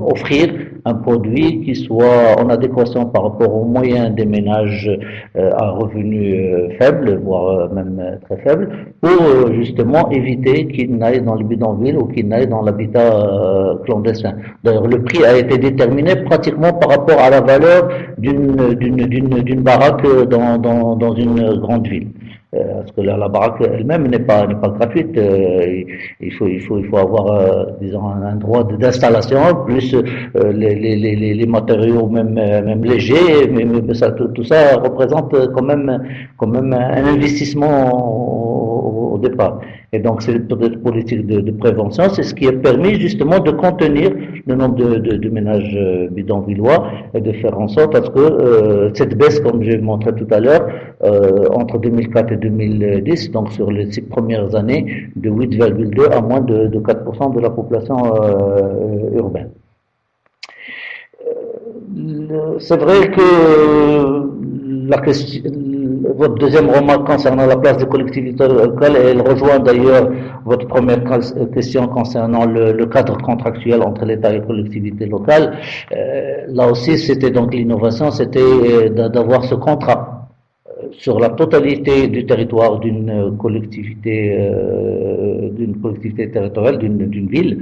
offrir un produit qui soit en adéquation par rapport aux moyens des ménages à revenus faibles, voire même très faibles, pour justement éviter qu'ils n'aillent dans le bidonville ou qu'ils n'aillent dans l'habitat clandestin. D'ailleurs, le prix a été déterminé pratiquement par rapport à la valeur d'une baraque dans une grande ville. parce que la baraque elle-même n'est pas gratuite. Il faut avoir, disons, un droit d'installation, plus les matériaux même légers, mais ça, tout ça représente quand même un investissement au départ. Et donc, cette politique de prévention, c'est ce qui a permis justement de contenir le nombre de ménages bidonvillois et de faire en sorte à ce que cette baisse, comme j'ai montré tout à l'heure, entre 2004 et 2010, donc sur les 6 premières années, de 8,2 à moins de 4% de la population urbaine. C'est vrai que la question, votre deuxième remarque concernant la place des collectivités locales, elle rejoint d'ailleurs votre première question concernant le cadre contractuel entre l'État et les collectivités locales. Là aussi, c'était donc l'innovation, c'était d'avoir ce contrat sur la totalité du territoire d'une collectivité territoriale, d'une ville,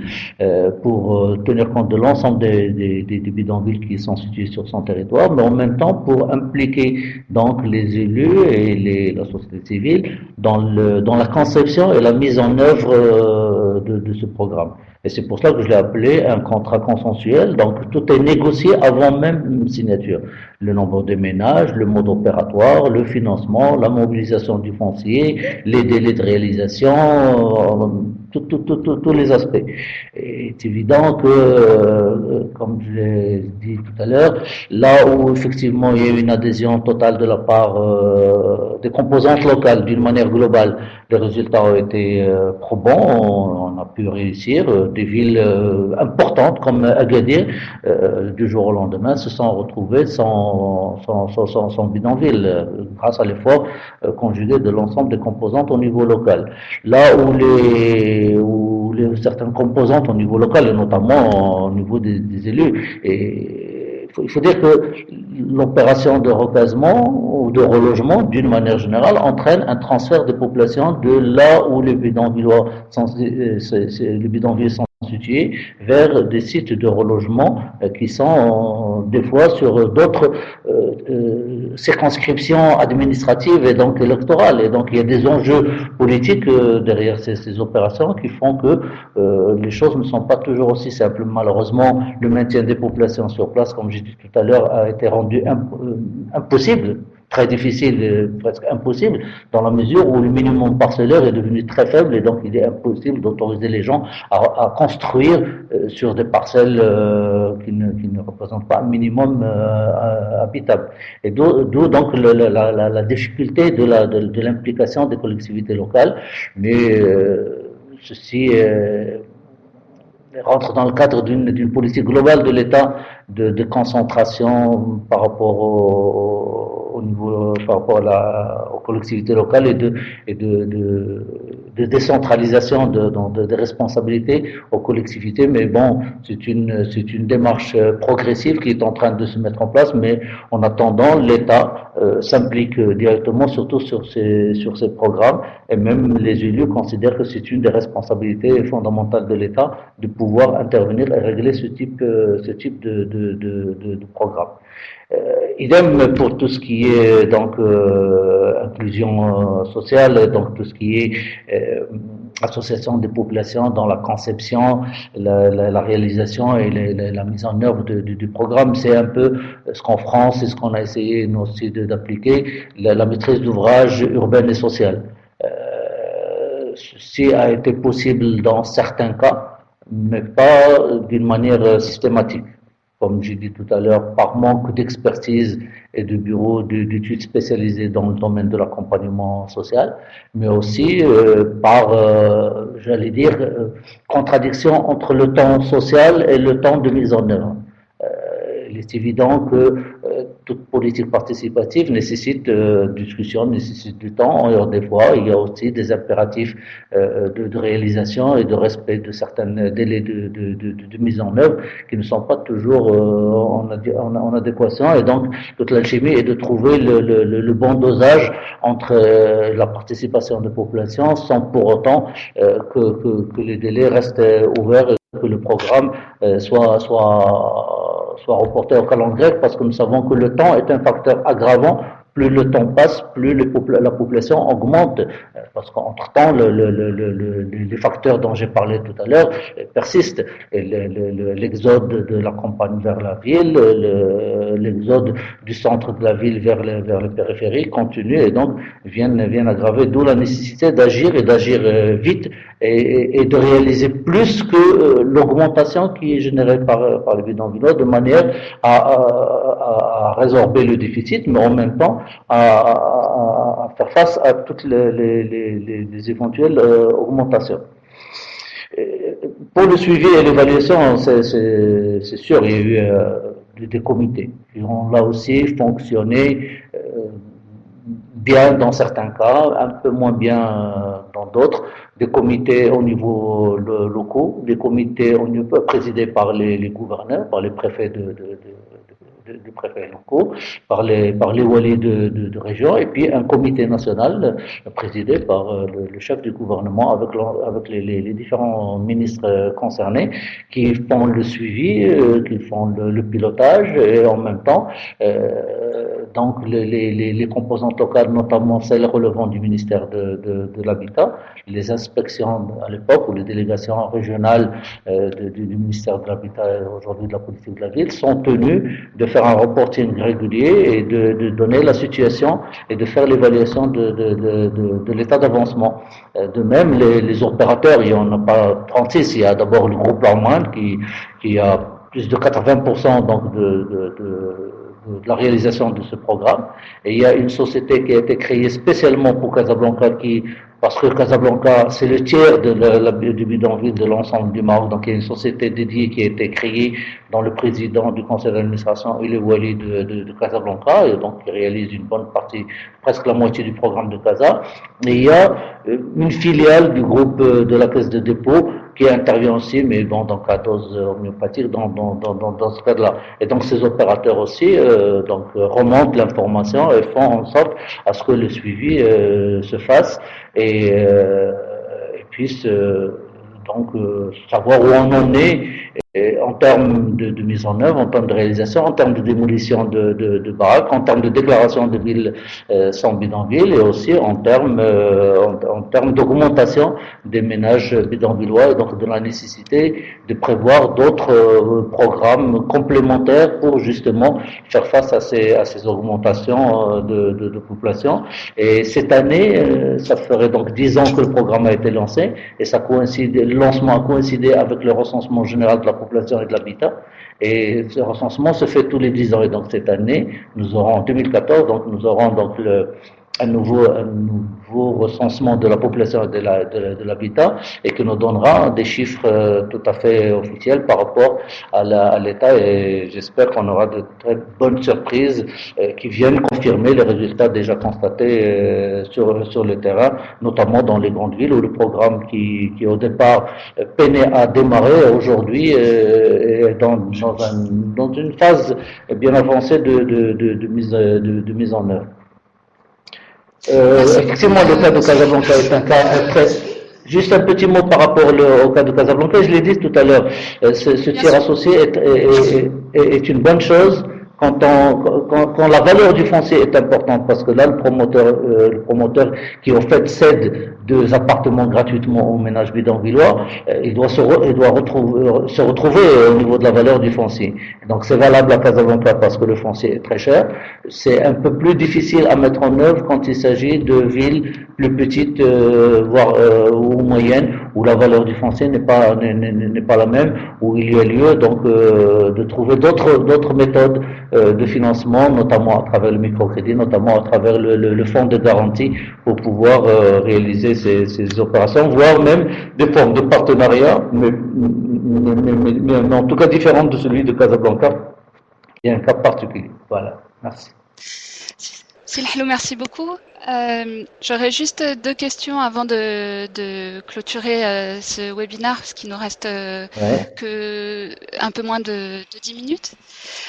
pour tenir compte de l'ensemble des bidonvilles qui sont situés sur son territoire, mais en même temps pour impliquer donc les élus et la société civile dans la conception et la mise en œuvre de ce programme. Et c'est pour cela que je l'ai appelé un contrat consensuel. Donc tout est négocié avant même une signature. Le nombre de ménages, le mode opératoire, le financement, la mobilisation du foncier, les délais de réalisation, tous les aspects. Et c'est évident que, comme je l'ai dit tout à l'heure, là où effectivement il y a eu une adhésion totale de la part des composantes locales d'une manière globale, les résultats ont été probants, on a pu réussir. Des villes importantes comme Agadir, du jour au lendemain, se sont retrouvées sans bidonville, grâce à l'effort conjugué de l'ensemble des composantes au niveau local. Là où certaines composantes au niveau local, et notamment au niveau des élus, et il faut dire que l'opération de recasement ou de relogement, d'une manière générale, entraîne un transfert de population de là où les bidonvilles sont situés vers des sites de relogement qui sont des fois sur d'autres circonscriptions administratives et donc électorales. Et donc il y a des enjeux politiques derrière ces opérations qui font que les choses ne sont pas toujours aussi simples. Malheureusement, le maintien des populations sur place, comme j'ai dit tout à l'heure, a été rendu impossible, très difficile, presque impossible, dans la mesure où le minimum parcellaire est devenu très faible et donc il est impossible d'autoriser les gens à construire sur des parcelles qui ne représentent pas un minimum habitable. Et d'où donc la difficulté de l'implication des collectivités locales, mais ceci rentre dans le cadre d'une politique globale de l'État de concentration par rapport au niveau, par rapport aux collectivités locales et de décentralisation des responsabilités aux collectivités. Mais bon, c'est une démarche progressive qui est en train de se mettre en place, mais en attendant, l'État s'implique directement, surtout sur ces programmes, et même les élus considèrent que c'est une des responsabilités fondamentales de l'État de pouvoir intervenir et régler ce type de programme. Idem pour tout ce qui est donc inclusion sociale, donc tout ce qui est association des populations dans la conception, la réalisation et la mise en œuvre du programme. C'est un peu ce qu'en France et ce qu'on a essayé nous aussi d'appliquer, la maîtrise d'ouvrage urbaine et sociale. Ceci a été possible dans certains cas, mais pas d'une manière systématique. Comme j'ai dit tout à l'heure, par manque d'expertise et de bureaux d'études spécialisés dans le domaine de l'accompagnement social, mais aussi par, j'allais dire, contradiction entre le temps social et le temps de mise en œuvre. Il est évident que toute politique participative nécessite discussion, nécessite du temps. Et des fois, il y a aussi des impératifs de réalisation et de respect de certains délais de mise en œuvre qui ne sont pas toujours en adéquation. Et donc, toute l'alchimie est de trouver le bon dosage entre la participation des populations sans pour autant que les délais restent ouverts et que le programme soit reporté au calendrier, parce que nous savons que le temps est un facteur aggravant plus le temps passe, plus la population augmente, parce qu'entre-temps, les facteurs dont j'ai parlé tout à l'heure persistent. L'exode de la campagne vers la ville, l'exode du centre de la ville vers les périphéries continue et donc viennent aggraver, d'où la nécessité d'agir et d'agir vite et de réaliser plus que l'augmentation qui est générée par les bidonvillois, de manière à résorber le déficit, mais en même temps à faire face à toutes les éventuelles augmentations. Pour le suivi et l'évaluation, c'est sûr, il y a eu des comités qui ont là aussi fonctionné bien dans certains cas, un peu moins bien dans d'autres, des comités au niveau locaux, des comités présidés par les gouverneurs, par les préfets des préfets locaux, par les walis de région, et puis un comité national présidé par le chef du gouvernement avec les différents ministres concernés qui font le suivi, qui font le pilotage et en même temps donc les composantes locales, notamment celles relevant du ministère de l'Habitat, les inspections à l'époque ou les délégations régionales du ministère de l'Habitat et aujourd'hui de la politique de la ville sont tenues de faire un reporting régulier et de donner la situation et de faire l'évaluation de l'état d'avancement. De même, les opérateurs, il n'y en a pas 36, il y a d'abord le groupe Armand qui a plus de 80% donc de la réalisation de ce programme. Et il y a une société qui a été créée spécialement pour Casablanca parce que Casablanca, c'est le tiers du bidonville de l'ensemble du Maroc. Donc, il y a une société dédiée qui a été créée dont le président du conseil d'administration est le wali de Casablanca, et donc il réalise une bonne partie, presque la moitié du programme de Casa. Et il y a une filiale du groupe de la Caisse de dépôt qui intervient aussi, mais bon, dans la dose homéopathique, dans ce cadre-là. Et donc, ces opérateurs aussi remontent l'information et font en sorte à ce que le suivi se fasse et puisse savoir où on en est en termes de mise en œuvre, en termes de réalisation, en termes de démolition de baraques, en termes de déclaration de villes sans bidonville et aussi en termes d'augmentation des ménages bidonvillois et donc de la nécessité de prévoir d'autres programmes complémentaires pour justement faire face à ces augmentations de population. Et cette année, ça ferait donc 10 ans que le programme a été lancé et le lancement a coïncidé avec le recensement général de la population et de l'habitat. Et ce recensement se fait tous les 10 ans. Et donc cette année, en 2014, nous aurons un nouveau recensement de la population et de l'habitat et qui nous donnera des chiffres tout à fait officiels par rapport à l'État et j'espère qu'on aura de très bonnes surprises qui viennent confirmer les résultats déjà constatés sur le terrain, notamment dans les grandes villes où le programme qui au départ peinait à démarrer aujourd'hui est dans une phase bien avancée de mise en œuvre. Effectivement, le cas de Casablanca est un cas très... Juste un petit mot par rapport au cas de Casablanca, je l'ai dit tout à l'heure, ce tiers associé est une bonne chose quand la valeur du foncier est importante, parce que là, le promoteur qui au fait cède 2 appartements gratuitement aux ménages bidonvillois, il doit se retrouver au niveau de la valeur du foncier. Donc c'est valable à Casablanca parce que le foncier est très cher. C'est un peu plus difficile à mettre en œuvre quand il s'agit de villes plus petites, voire ou moyennes, où la valeur du foncier n'est pas la même, où il y a lieu donc de trouver d'autres méthodes de financement, notamment à travers le microcrédit, notamment à travers le fonds de garantie pour pouvoir réaliser ces opérations, voire même des formes de partenariat, mais en tout cas différentes de celui de Casablanca. Il y a un cas particulier. Voilà, merci. Silhlou, merci beaucoup. J'aurais juste deux questions avant de clôturer ce webinaire, parce qu'il nous reste Ouais. que un peu moins de 10 minutes.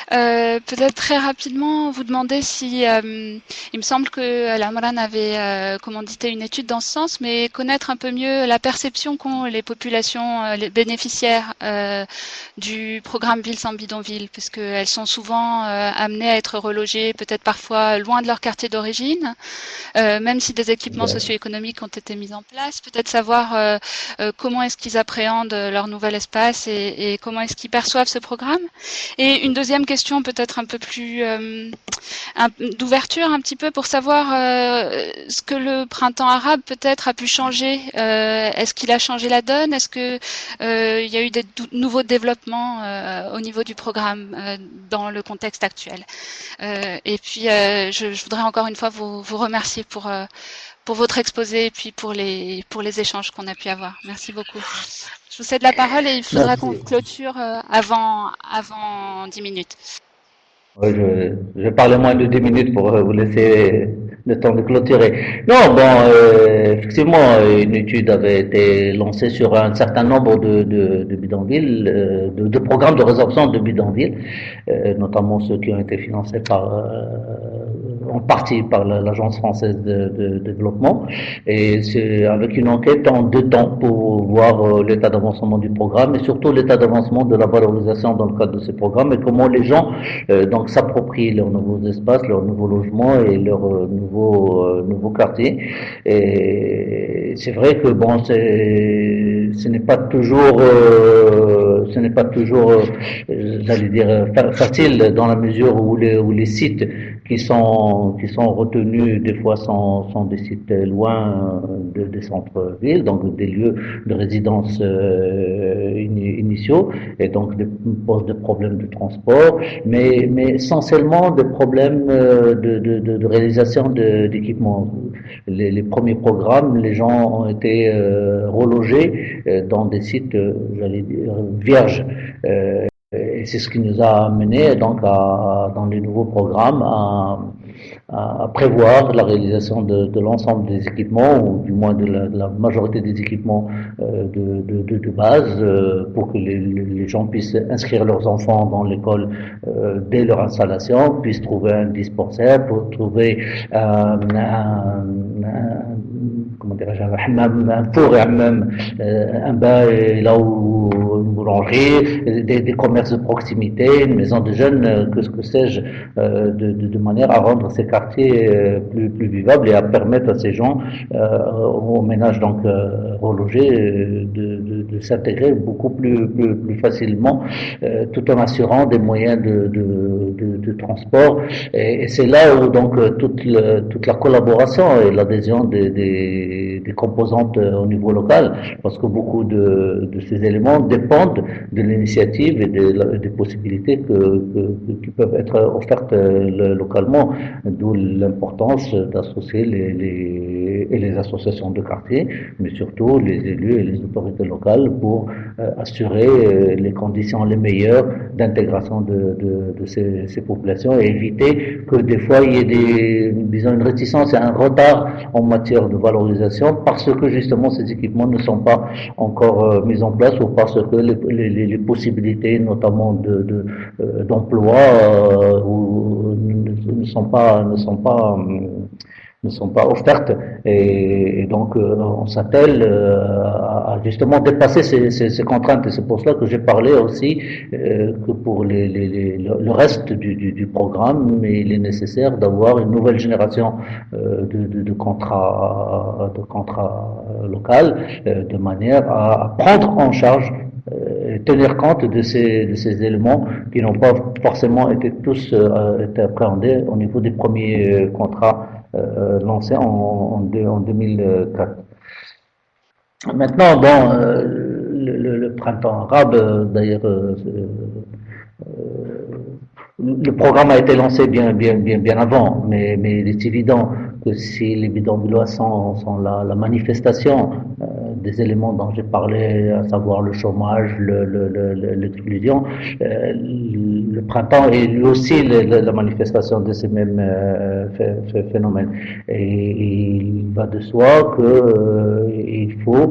Peut-être très rapidement vous demander si il me semble que Al-Amran avait commandité une étude dans ce sens, mais connaître un peu mieux la perception qu'ont les populations, les bénéficiaires du programme Ville sans bidonville, puisqu'elles sont souvent amenées à être relogées, peut-être parfois loin de leur quartier d'origine. Même si des équipements Ouais. socio-économiques ont été mis en place, peut-être savoir comment est-ce qu'ils appréhendent leur nouvel espace et comment est-ce qu'ils perçoivent ce programme. Et une deuxième question peut-être un peu plus d'ouverture un petit peu pour savoir ce que le printemps arabe peut-être a pu changer. Est-ce qu'il a changé la donne? Est-ce que il y a eu des nouveaux développements au niveau du programme dans le contexte actuel? Et puis je voudrais encore une fois vous remercier pour votre exposé et puis pour les échanges qu'on a pu avoir. Merci beaucoup. Je vous cède la parole et il faudra qu'on Merci. clôture avant 10 minutes. Oui, je vais parler moins de 10 minutes pour vous laisser le temps de clôturer. Non, bon, effectivement, une étude avait été lancée sur un certain nombre de bidonvilles, de programmes de résorption de bidonvilles, notamment ceux qui ont été financés en partie par l'Agence française de développement. Et c'est avec une enquête en 2 temps pour voir l'état d'avancement du programme et surtout l'état d'avancement de la valorisation dans le cadre de ces programmes et comment les gens donc s'approprient leurs nouveaux espaces, leurs nouveaux logements et leurs nouveaux quartiers. Et c'est vrai que bon, ce n'est pas toujours, j'allais dire, facile dans la mesure où les sites qui sont retenus des fois sont des sites loin des centres-villes, donc des lieux de résidence initiaux, et donc posent des problèmes de transport, mais essentiellement des problèmes de réalisation d'équipements. Les premiers programmes, les gens ont été relogés dans des sites, j'allais dire, vierges. Et c'est ce qui nous a amené donc dans les nouveaux programmes à prévoir la réalisation de l'ensemble des équipements, ou du moins de la majorité des équipements de base, pour que les gens puissent inscrire leurs enfants dans l'école dès leur installation, puissent trouver un dispensaire, pour trouver comment dirais-je, un hammam, un four et hammam, un bain là où une boulangerie, des commerces de proximité, une maison de jeunes, que sais-je, de manière à rendre ces quartiers plus vivables et à permettre à ces gens, aux ménages donc relogés, de s'intégrer beaucoup plus facilement, tout en assurant des moyens de transport. Et c'est là où donc toute la collaboration et l'adhésion des composantes au niveau local, parce que beaucoup de ces éléments dépendent de l'initiative et des possibilités qui peuvent être offertes localement, d'où l'importance d'associer les associations de quartier, mais surtout les élus et les autorités locales pour assurer les conditions les meilleures d'intégration de ces populations et éviter que des fois il y ait disons une réticence et un retard en matière de valorisation parce que justement ces équipements ne sont pas encore mis en place ou parce que les possibilités notamment d'emploi ne sont pas offertes et donc on s'attelle à justement dépasser ces contraintes et c'est pour cela que j'ai parlé aussi que pour le reste du programme il est nécessaire d'avoir une nouvelle génération de contrats locaux de manière à prendre en charge tenir compte de ces éléments qui n'ont pas forcément été tous été appréhendés au niveau des premiers contrats lancés en 2004. Maintenant, bon, le printemps arabe, d'ailleurs, le programme a été lancé bien avant, mais il est évident que si les bidonvillois sont la manifestation des éléments dont j'ai parlé, à savoir le chômage, l'exclusion. Le printemps est lui aussi la manifestation de ces mêmes phénomènes. Et il va de soi que il faut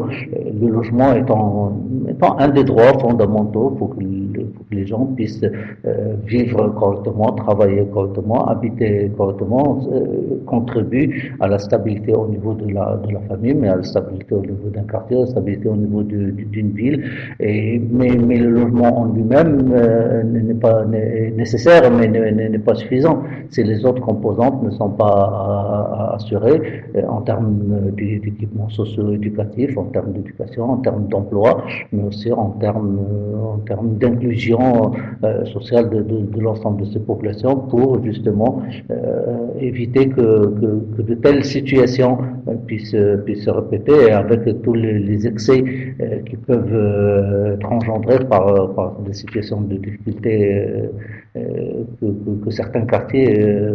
le logement étant un des droits fondamentaux pour que les gens puissent vivre correctement, travailler correctement, habiter correctement, contribue à la stabilité au niveau de la famille, mais à la stabilité au niveau d'un quartier, à la stabilité au niveau d'une ville. Mais le logement en lui-même n'est pas nécessaire, mais n'est pas suffisant si les autres composantes ne sont pas assurées en termes d'équipements socio-éducatifs, en termes d'éducation, en termes d'emploi, mais aussi en termes d'inclusion sociale de l'ensemble de ces populations pour justement éviter que de telles situations puissent se répéter avec tous les excès qui peuvent être engendrés par des situations de difficulté que certains quartiers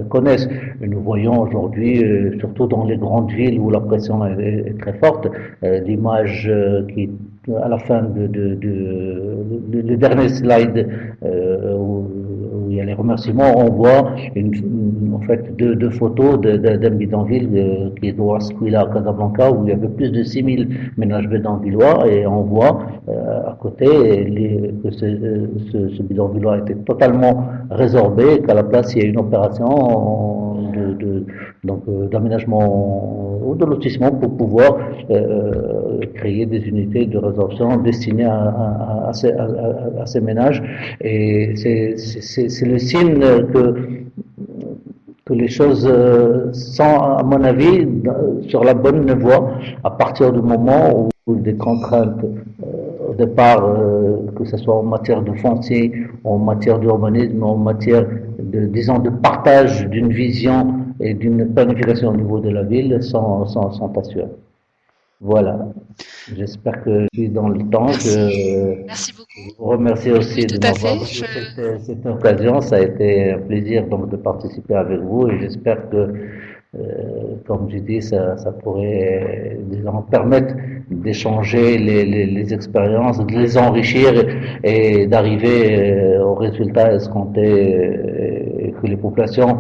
connaissent. Et nous voyons aujourd'hui, surtout dans les grandes villes où la pression est très forte, l'image qui à la fin le dernier slide où il y a les remerciements, on voit en fait deux photos d'un bidonville qui est au Asquila à Casablanca où il y avait plus de 6000 ménages bidonvillois et on voit à côté que ce bidonvillois a été totalement résorbé et qu'à la place il y a une opération d'aménagement ou de lotissement pour pouvoir créer des unités de résorption destinées à ces ménages. Et c'est le signe que les choses sont, à mon avis, sur la bonne voie à partir du moment où des contraintes au départ, que ce soit en matière de foncier, en matière d'urbanisme, en matière de partage d'une vision et d'une planification au niveau de la ville sont assurées. Voilà. J'espère que je suis dans le temps. Merci beaucoup. Je vous remercie aussi de m'avoir donné cette occasion. Ça a été un plaisir donc de participer avec vous et j'espère que, comme j'ai dit, ça pourrait disons, permettre d'échanger les expériences, de les enrichir et d'arriver aux résultats escomptés et que les populations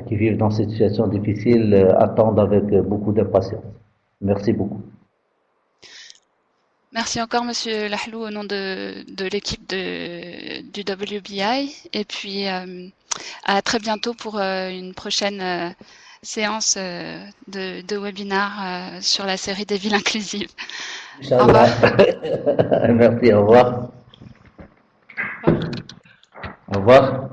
qui vivent dans cette situation difficile attendent avec beaucoup d'impatience. Merci beaucoup. Merci encore, Monsieur Lahlou, au nom de l'équipe du WBI. Et puis, à très bientôt pour une prochaine séance de webinaire sur la série des villes inclusives. Au revoir. Merci, au revoir. Au revoir.